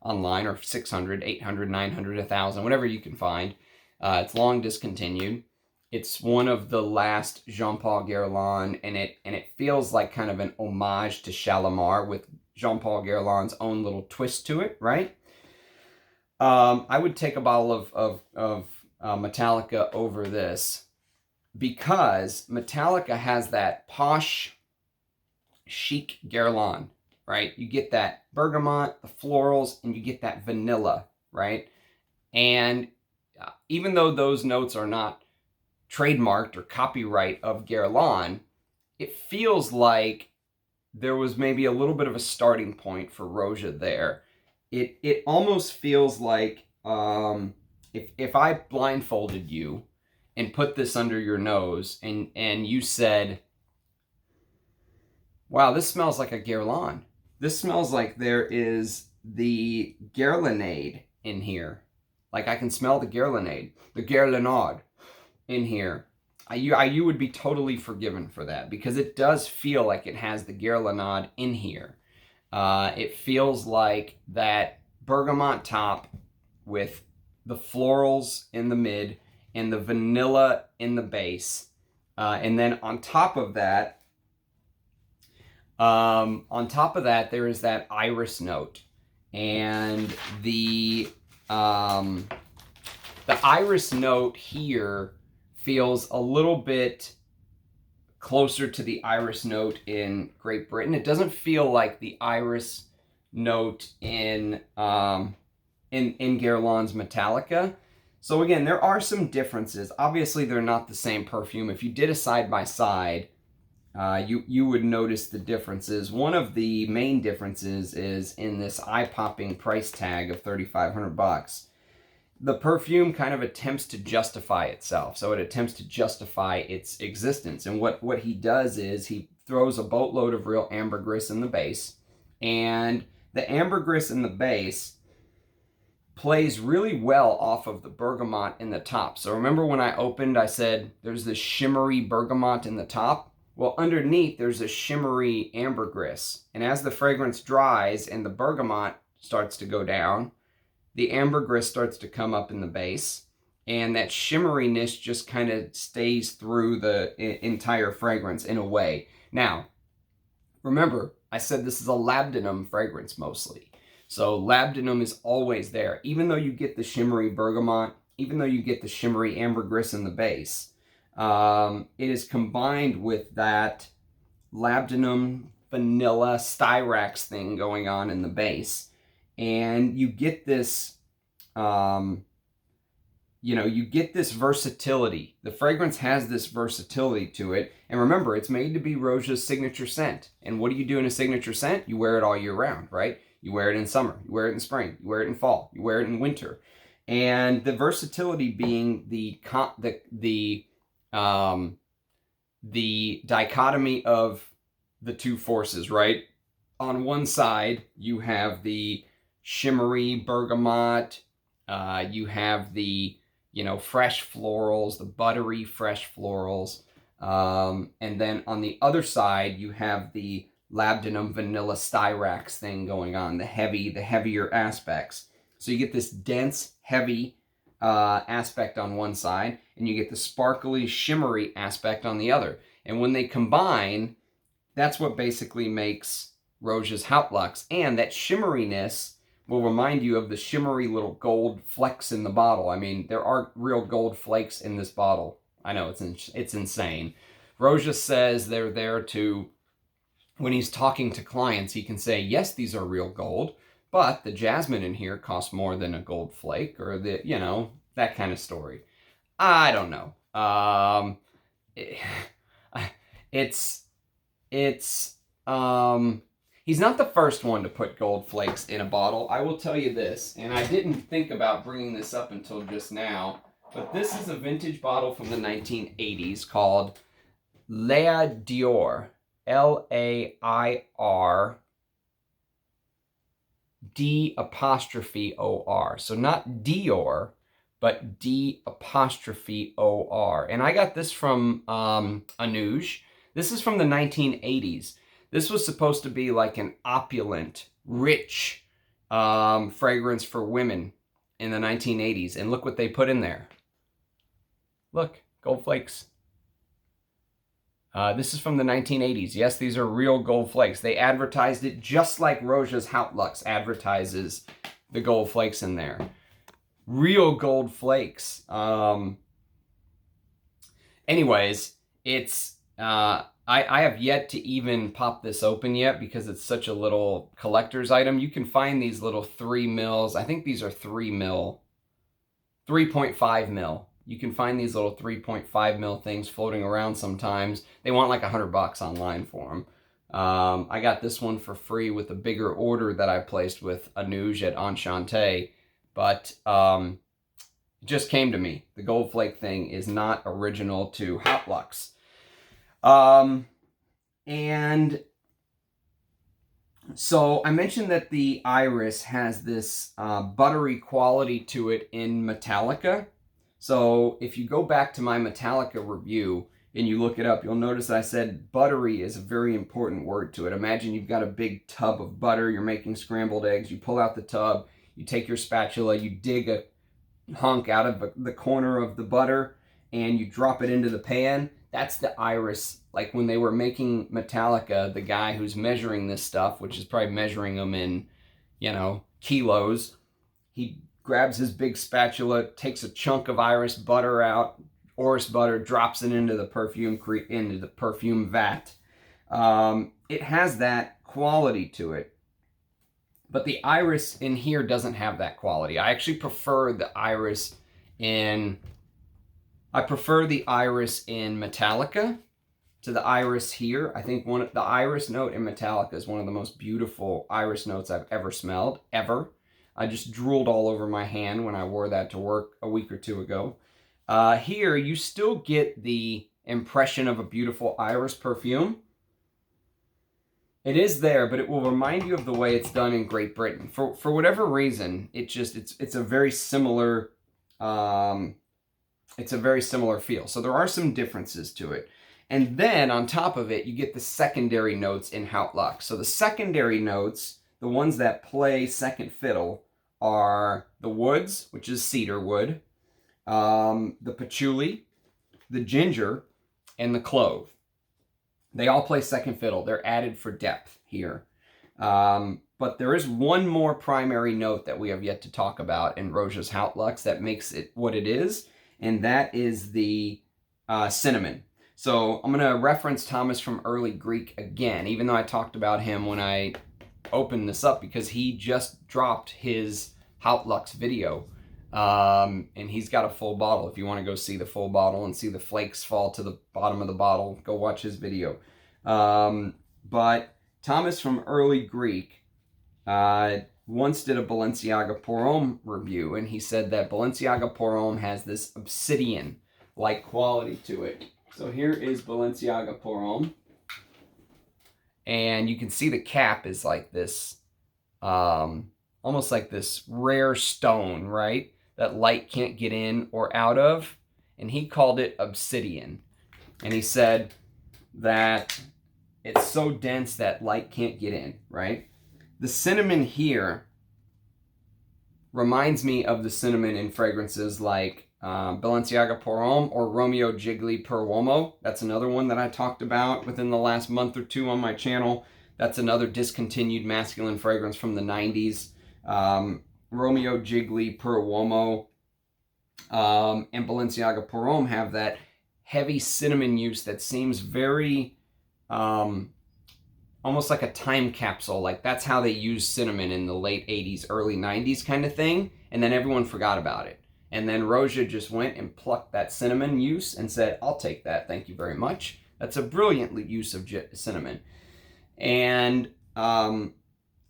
online, or $600, $800, $900, $1,000, whatever you can find. It's long discontinued. It's one of the last Jean-Paul Guerlain, and it feels like kind of an homage to Shalimar with Jean-Paul Guerlain's own little twist to it, right? I would take a bottle of Metallica over this, because Metallica has that posh, chic Guerlain, right? You get that bergamot, the florals, and you get that vanilla, right? And even though those notes are not trademarked or copyright of Guerlain, it feels like there was maybe a little bit of a starting point for Roja there. It almost feels like if I blindfolded you and put this under your nose, and you said, wow, this smells like a Guerlain. This smells like there is the Guerlainade in here. Like I can smell the Guerlainade, the Guerlainade in here. You would be totally forgiven for that, because it does feel like it has the Guerlainade in here. It feels like that bergamot top with the florals in the mid and the vanilla in the base. And then on top of that, there is that iris note. And the iris note here feels a little bit closer to the iris note in Great Britain. It doesn't feel like the iris note in Guerlain's Metallica. So again, there are some differences. Obviously, they're not the same perfume. If you did a side-by-side, you would notice the differences. One of the main differences is in this eye-popping price tag of $3,500. The perfume kind of attempts to justify itself. So it attempts to justify its existence. And what he does is he throws a boatload of real ambergris in the base. And the ambergris in the base plays really well off of the bergamot in the top. So remember when I opened, I said there's this shimmery bergamot in the top? Well, underneath, there's a shimmery ambergris. And as the fragrance dries and the bergamot starts to go down, the ambergris starts to come up in the base. And that shimmeriness just kind of stays through the entire fragrance in a way. Now, remember, I said this is a labdanum fragrance mostly. So labdanum is always there. Even though you get the shimmery bergamot, even though you get the shimmery ambergris in the base, it is combined with that labdanum vanilla styrax thing going on in the base. And you get this, you get this versatility. The fragrance has this versatility to it. And remember, it's made to be Roja's signature scent. And what do you do in a signature scent? You wear it all year round, right? You wear it in summer, you wear it in spring, you wear it in fall, you wear it in winter. And the versatility being the dichotomy of the two forces, right? On one side, you have the shimmery bergamot, you have the, fresh florals, the buttery fresh florals. And then on the other side, you have the labdanum vanilla styrax thing going on, the heavier aspects. So you get this dense, heavy aspect on one side, and you get the sparkly, shimmery aspect on the other. And when they combine, that's what basically makes Roja's Haute Luxe. And that shimmeriness will remind you of the shimmery little gold flecks in the bottle. I mean, there are real gold flakes in this bottle. I know, it's insane. Roja says they're there to, when he's talking to clients, he can say, yes, these are real gold, but the jasmine in here costs more than a gold flake, or that kind of story. I don't know. He's not the first one to put gold flakes in a bottle. I will tell you this, and I didn't think about bringing this up until just now, but this is a vintage bottle from the 1980s called Lair d'Or. Lair D''O''R. So not Dior, but D''O''R. And I got this from Amouage. This is from the 1980s. This was supposed to be like an opulent, rich fragrance for women in the 1980s. And look what they put in there. Look, gold flakes. This is from the 1980s. Yes, these are real gold flakes. They advertised it just like Roja's Haute Luxe advertises the gold flakes in there. Real gold flakes. Anyways, it's... I have yet to even pop this open yet because it's such a little collector's item. You can find these little 3 mils. I think these are 3 mil. 3.5 mil. You can find these little 3.5 mil things floating around sometimes. They want like $100 online for them. I got this one for free with a bigger order that I placed with Amouage at Enchanté. But it just came to me. The gold flake thing is not original to Haute Luxe. And so I mentioned that the iris has this buttery quality to it in Metallica. So if you go back to my Metallica review and you look it up, you'll notice I said buttery is a very important word to it. Imagine you've got a big tub of butter, you're making scrambled eggs, you pull out the tub, you take your spatula, you dig a hunk out of the corner of the butter, and you drop it into the pan. That's the iris. Like when they were making Metallica, the guy who's measuring this stuff, which is probably measuring them in, kilos, he grabs his big spatula, takes a chunk of iris butter out, orris butter, drops it into the perfume vat. It has that quality to it. But the iris in here doesn't have that quality. I actually prefer the iris in Metallica to the iris here. I think the iris note in Metallica is one of the most beautiful iris notes I've ever smelled, ever. I just drooled all over my hand when I wore that to work a week or two ago. Here, you still get the impression of a beautiful iris perfume. It is there, but it will remind you of the way it's done in Great Britain. For whatever reason, it's a very similar feel. So there are some differences to it. And then on top of it, you get the secondary notes in Haute Luxe. So the secondary notes, the ones that play second fiddle, are the woods, which is cedar wood, the patchouli, the ginger, and the clove. They all play second fiddle. They're added for depth here. But there is one more primary note that we have yet to talk about in Roja's Haute Luxe that makes it what it is, and that is the cinnamon. So I'm going to reference Thomas from Early Greek again, even though I talked about him when I opened this up, because he just dropped his Haute Luxe video. And he's got a full bottle. If you want to go see the full bottle and see the flakes fall to the bottom of the bottle, go watch his video. But Thomas from Early Greek once did a Balenciaga Pour Homme review, and he said that Balenciaga Pour Homme has this obsidian-like quality to it. So here is Balenciaga Pour Homme. And you can see the cap is like this, almost like this rare stone, right? That light can't get in or out of. And he called it obsidian. And he said that it's so dense that light can't get in, right? The cinnamon here reminds me of the cinnamon in fragrances like Balenciaga Pour Homme or Romeo Gigli Per Uomo. That's another one that I talked about within the last month or two on my channel. That's another discontinued masculine fragrance from the 90s. Romeo Gigli Per Uomo and Balenciaga Pour Homme have that heavy cinnamon use that seems very almost like a time capsule. Like that's how they used cinnamon in the late 80s, early 90s kind of thing. And then everyone forgot about it. And then Roja just went and plucked that cinnamon use and said, I'll take that, thank you very much. That's a brilliant use of cinnamon. And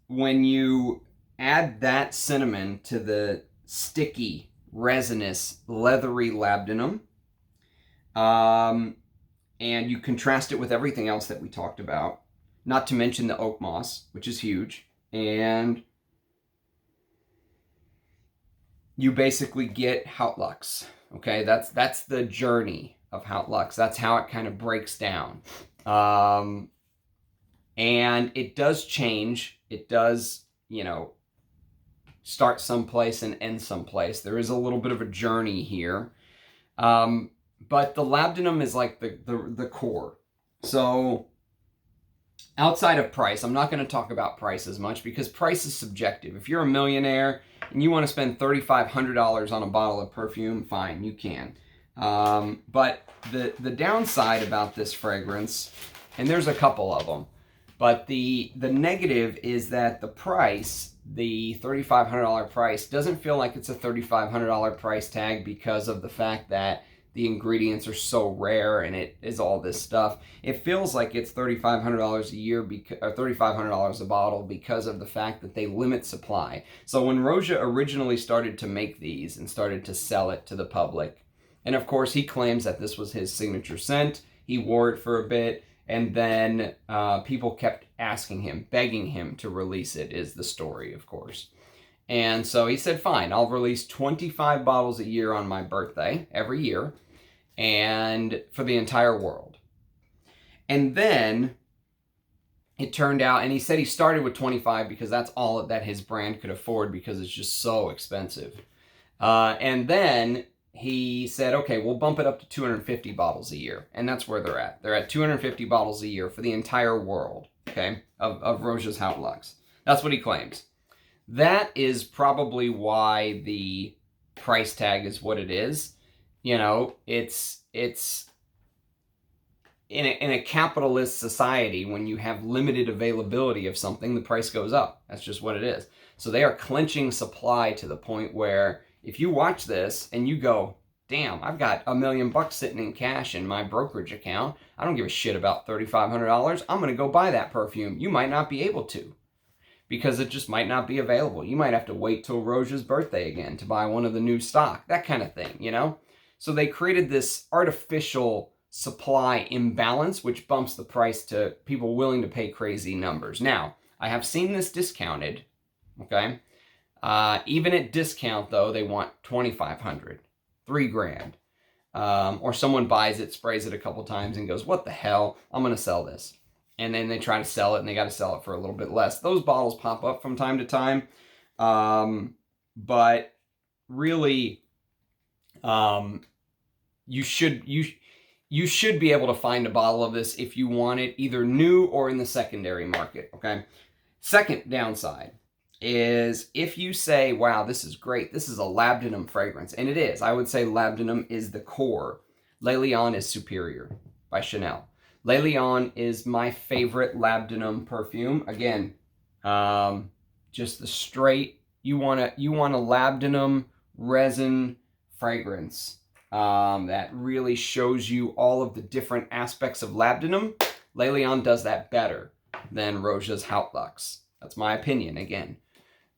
when you add that cinnamon to the sticky, resinous, leathery labdanum, and you contrast it with everything else that we talked about, not to mention the oak moss, which is huge, and you basically get Haute Luxe. Okay, that's the journey of Haute Luxe. That's how it kind of breaks down. And it does change. It does, you know, start someplace and end someplace. There is a little bit of a journey here. But the labdanum is like the core. So outside of price, I'm not going to talk about price as much because price is subjective. If you're a millionaire and you want to spend $3,500 on a bottle of perfume, fine, you can. But the downside about this fragrance, and there's a couple of them, but the negative is that the price, the $3,500 price, doesn't feel like it's a $3,500 price tag because of the fact that the ingredients are so rare and it is all this stuff. It feels like it's $3,500 a year, or $3,500 a bottle, because of the fact that they limit supply. So when Roja originally started to make these and started to sell it to the public, and of course he claims that this was his signature scent, he wore it for a bit, and then people kept asking him, begging him to release it, is the story, of course. And so he said, fine, I'll release 25 bottles a year on my birthday, every year, and for the entire world. And then it turned out, and he said he started with 25 because that's all that his brand could afford because it's just so expensive. And then he said, okay, we'll bump it up to 250 bottles a year. And that's where they're at. They're at 250 bottles a year for the entire world, okay, of Roja's Haute Luxe. That's what he claims. That is probably why the price tag is what it is. You know, it's in a capitalist society, when you have limited availability of something, the price goes up. That's just what it is. So they are clenching supply to the point where if you watch this and you go, damn, I've got $1 million sitting in cash in my brokerage account, I don't give a shit about $3,500, I'm going to go buy that perfume. You might not be able to, because it just might not be available. You might have to wait till Roja's birthday again to buy one of the new stock, that kind of thing, you know? So they created this artificial supply imbalance, which bumps the price to people willing to pay crazy numbers. Now, I have seen this discounted, okay? Even at discount, though, they want $2,500, $3,000. Or someone buys it, sprays it a couple times, and goes, what the hell? I'm going to sell this. And then they try to sell it, and they got to sell it for a little bit less. Those bottles pop up from time to time. But really, you should be able to find a bottle of this if you want it, either new or in the secondary market, okay? Second downside is if you say, wow, this is great, this is a labdanum fragrance, and it is. I would say labdanum is the core. Le Lion is superior by Chanel. Le Lion is my favorite labdanum perfume. Again, just the straight, you want a labdanum resin fragrance that really shows you all of the different aspects of labdanum. Le Lion does that better than Roja's Haute Luxe. That's my opinion, again.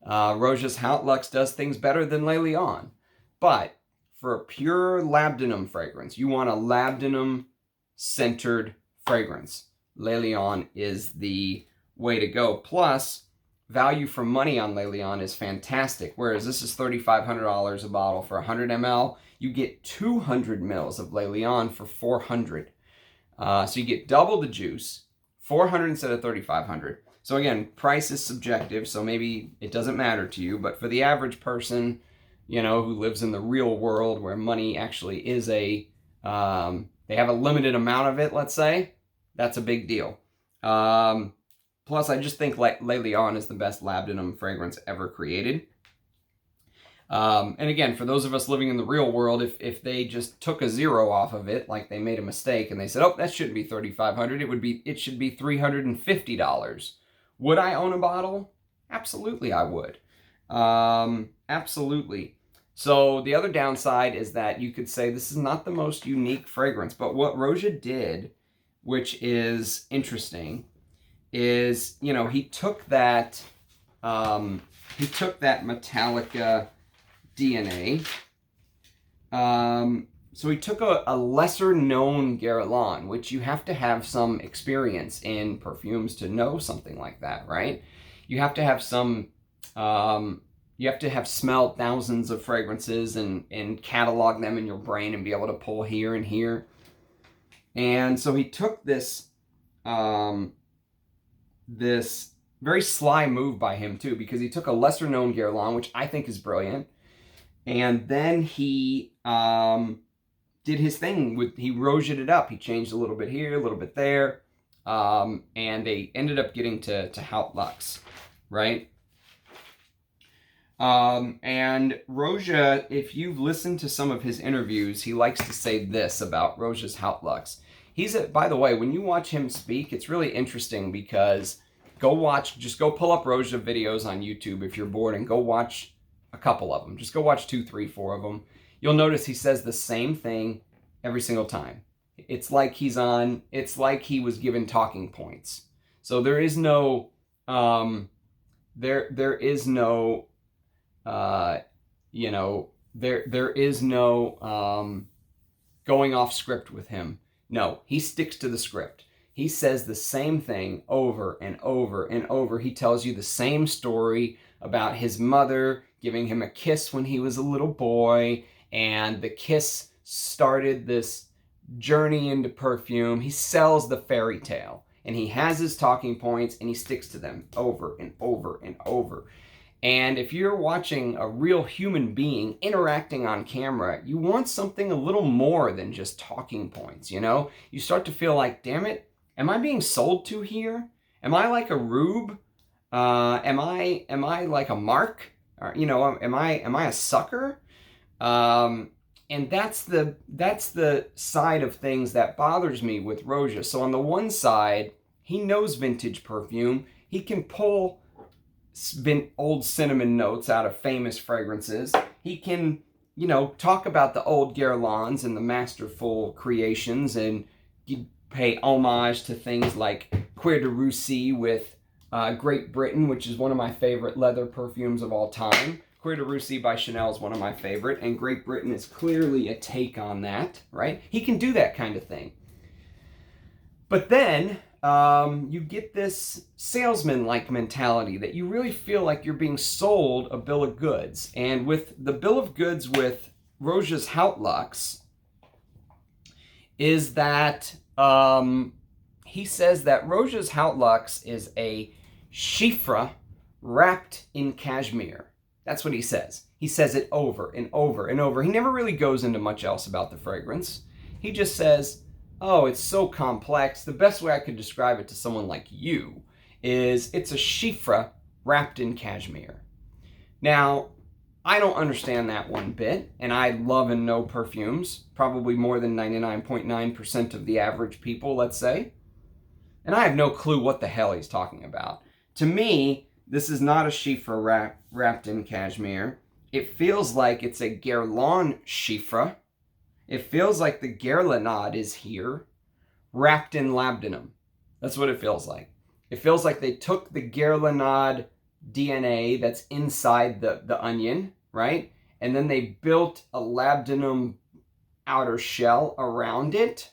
Roja's Haute Luxe does things better than Le Lion. But for a pure labdanum fragrance, you want a labdanum-centered fragrance. Le Lion is the way to go. Plus, value for money on Le Lion is fantastic. Whereas this is $3,500 a bottle for 100 ml. You get 200 mils of Le Lion for 400. So you get double the juice, 400 instead of 3,500. So again, price is subjective, so maybe it doesn't matter to you. But for the average person, you know, who lives in the real world where money actually is they have a limited amount of it, let's say, that's a big deal. Plus, I just think Le Lion is the best labdanum fragrance ever created. And again, for those of us living in the real world, if they just took a zero off of it, like they made a mistake, and they said, oh, that shouldn't be $3,500, it should be $350. Would I own a bottle? Absolutely, I would. Absolutely. So the other downside is that you could say this is not the most unique fragrance, but what Roja did, which is interesting, is, you know, he took that Metallica DNA. So he took a lesser known Guerlain, which you have to have some experience in perfumes to know something like that, right? You have to have some, you have to have smelled thousands of fragrances and catalog them in your brain and be able to pull here and here. And so he took this, this very sly move by him too, because he took a lesser known Guerlain, which I think is brilliant. And then he did his thing he Roja'd it up. He changed a little bit here, a little bit there. And they ended up getting to Haute Luxe, right? And Roja, if you've listened to some of his interviews, he likes to say this about Roja's Haute Luxe. By the way, when you watch him speak, it's really interesting because just go pull up Roja videos on YouTube if you're bored and go watch a couple of them. Just go watch 2, 3, 4 of them. You'll notice he says the same thing every single time. It's like he was given talking points. So there is no, there is no going off script with him. No, he sticks to the script. He says the same thing over and over and over. He tells you the same story about his mother giving him a kiss when he was a little boy, and the kiss started this journey into perfume. He sells the fairy tale, and he has his talking points, and he sticks to them over and over and over. And if you're watching a real human being interacting on camera, you want something a little more than just talking points, you know? You start to feel like, damn it, am I being sold to here? Am I like a rube? Am I like a mark? Or, you know, am I a sucker? And that's the side of things that bothers me with Roja. So on the one side, he knows vintage perfume. He can pull old cinnamon notes out of famous fragrances. He can, you know, talk about the old Guerlains and the masterful creations, and you pay homage to things like Cuir de Russie with Great Britain, which is one of my favorite leather perfumes of all time. Cuir de Russie by Chanel is one of my favorite, and Great Britain is clearly a take on that, right? He can do that kind of thing. But then you get this salesman-like mentality that you really feel like you're being sold a bill of goods. And with the bill of goods with Roja's Haute Luxe is that he says that Roja's Haute Luxe is a chiffre wrapped in cashmere. That's what he says. He says it over and over and over. He never really goes into much else about the fragrance. He just says, oh, it's so complex. The best way I could describe it to someone like you is it's a chiffre wrapped in cashmere. Now, I don't understand that one bit, and I love and know perfumes, probably more than 99.9% of the average people, let's say. And I have no clue what the hell he's talking about. To me, this is not a chiffre wrapped in cashmere. It feels like it's a Guerlain chiffre. It feels like the Guerlainade is here, wrapped in labdanum. That's what it feels like. It feels like they took the Guerlain DNA that's inside the onion, right? And then they built a labdanum outer shell around it.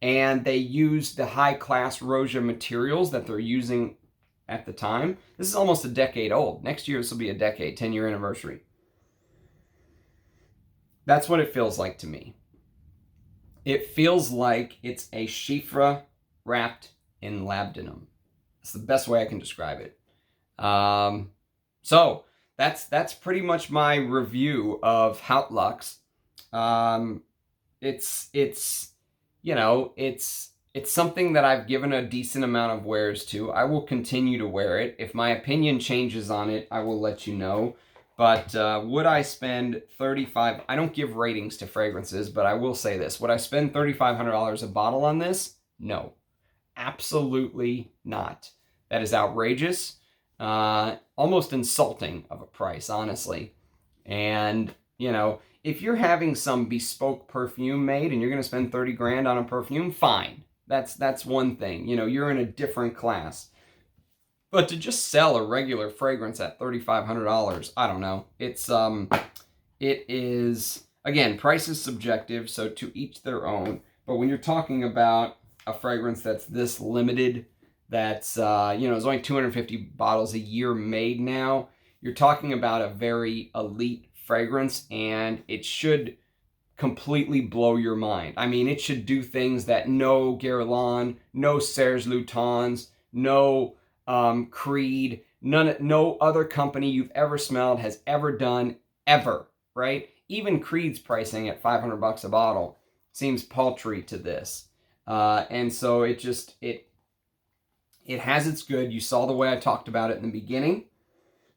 And they used the high-class Roja materials that they're using at the time. This is almost a decade old. Next year, this will be a decade, 10-year anniversary. That's what it feels like to me. It feels like it's a Shifra wrapped in labdanum. That's the best way I can describe it. So that's pretty much my review of Haute Luxe. It's something that I've given a decent amount of wears to. I will continue to wear it. If my opinion changes on it, I will let you know. But would I spend $35? I don't give ratings to fragrances, but I will say this. Would I spend $3,500 a bottle on this? No. Absolutely not. That is outrageous. Almost insulting of a price, honestly. And, if you're having some bespoke perfume made and you're going to spend 30 grand on a perfume, fine. That's one thing. You're in a different class. But to just sell a regular fragrance at $3,500, I don't know. It is, again, price is subjective, so to each their own. But when you're talking about a fragrance that's this limited, that's, there's only 250 bottles a year made now, you're talking about a very elite fragrance, and it should completely blow your mind. I mean, it should do things that no Guerlain, no Serge Lutens, no Creed, no other company you've ever smelled has ever done, ever, right? Even Creed's pricing at $500 a bottle seems paltry to this. And so it has its good. You saw the way I talked about it in the beginning.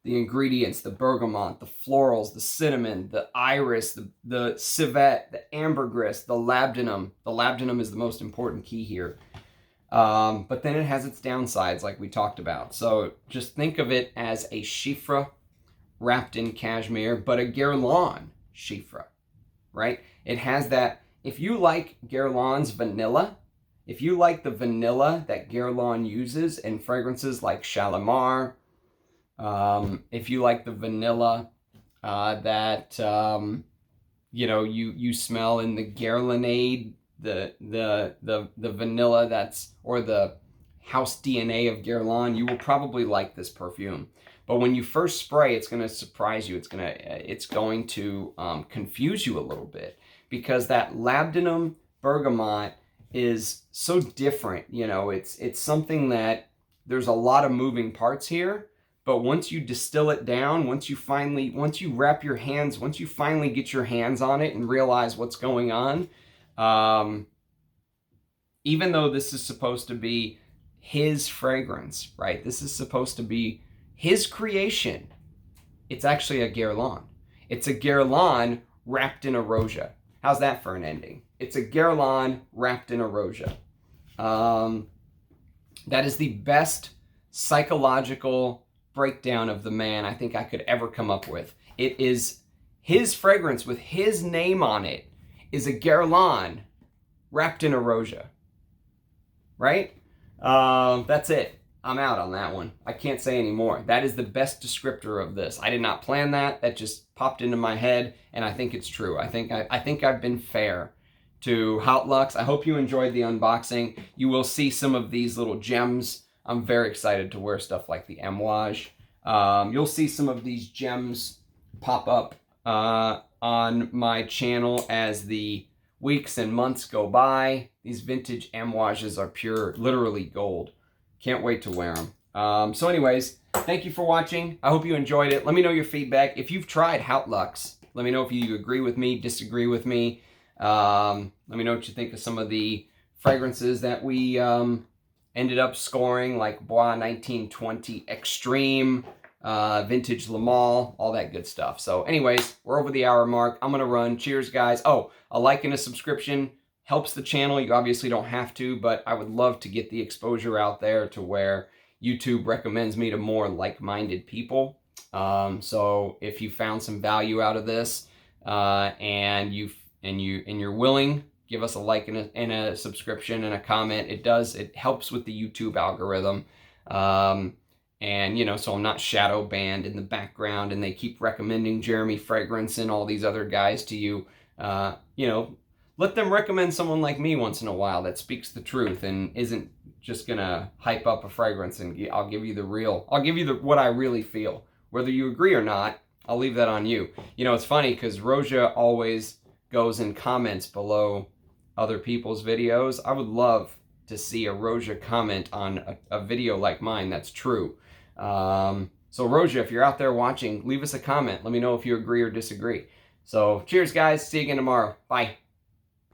The ingredients, the bergamot, the florals, the cinnamon, the iris, the civet, the ambergris, the labdanum. The labdanum is the most important key here. But then it has its downsides, like we talked about. So just think of it as a Shifra wrapped in cashmere, but a Guerlain Shifra, right? It has that. If you like Guerlain's vanilla, if you like the vanilla that Guerlain uses in fragrances like Shalimar, if you like the vanilla that you smell in the Guerlainade, the vanilla that's, or the house DNA of Guerlain, you will probably like this perfume. But when you first spray, it's going to surprise you. It's going to confuse you a little bit, because that labdanum bergamot is so different. It's something that there's a lot of moving parts here. But once you distill it down, once you finally get your hands on it and realize what's going on, even though this is supposed to be his fragrance, right? This is supposed to be his creation. It's actually a Guerlain. It's a Guerlain wrapped in a Roja. How's that for an ending? It's a Guerlain wrapped in a Roja. That is the best psychological breakdown of the man I think I could ever come up with. It is his fragrance with his name on it is a Guerlain wrapped in a Roja. Right? That's it. I'm out on that one. I can't say any more. That is the best descriptor of this. I did not plan that. That just popped into my head, and I think it's true. I think I've been fair to Haute Luxe. I hope you enjoyed the unboxing. You will see some of these little gems. I'm very excited to wear stuff like the Amouage. You'll see some of these gems pop up on my channel as the weeks and months go by. These vintage Amouages are pure, literally gold. Can't wait to wear them. So anyways, thank you for watching. I hope you enjoyed it. Let me know your feedback. If you've tried Haute Luxe, let me know if you agree with me, disagree with me. Let me know what you think of some of the fragrances that we ended up scoring, like Bois 1920 Extreme, Vintage Le Male, all that good stuff. So anyways, we're over the hour mark. I'm going to run. Cheers, guys. Oh, a like and a subscription helps the channel. You obviously don't have to, but I would love to get the exposure out there to where YouTube recommends me to more like-minded people. So if you found some value out of this, and you're willing give us a like and a subscription and a comment. It helps with the YouTube algorithm. And, you know, so I'm not shadow banned in the background and they keep recommending Jeremy Fragrance and all these other guys to you. You know, let them recommend someone like me once in a while that speaks the truth and isn't just going to hype up a fragrance, and I'll give you what I really feel. Whether you agree or not, I'll leave that on you. You know, it's funny because Roja always goes and comments below other people's videos. I would love to see a Roja comment on a video like mine that's true. So Roja, if you're out there watching, leave us a comment. Let me know if you agree or disagree. So cheers, guys. See you again tomorrow. Bye.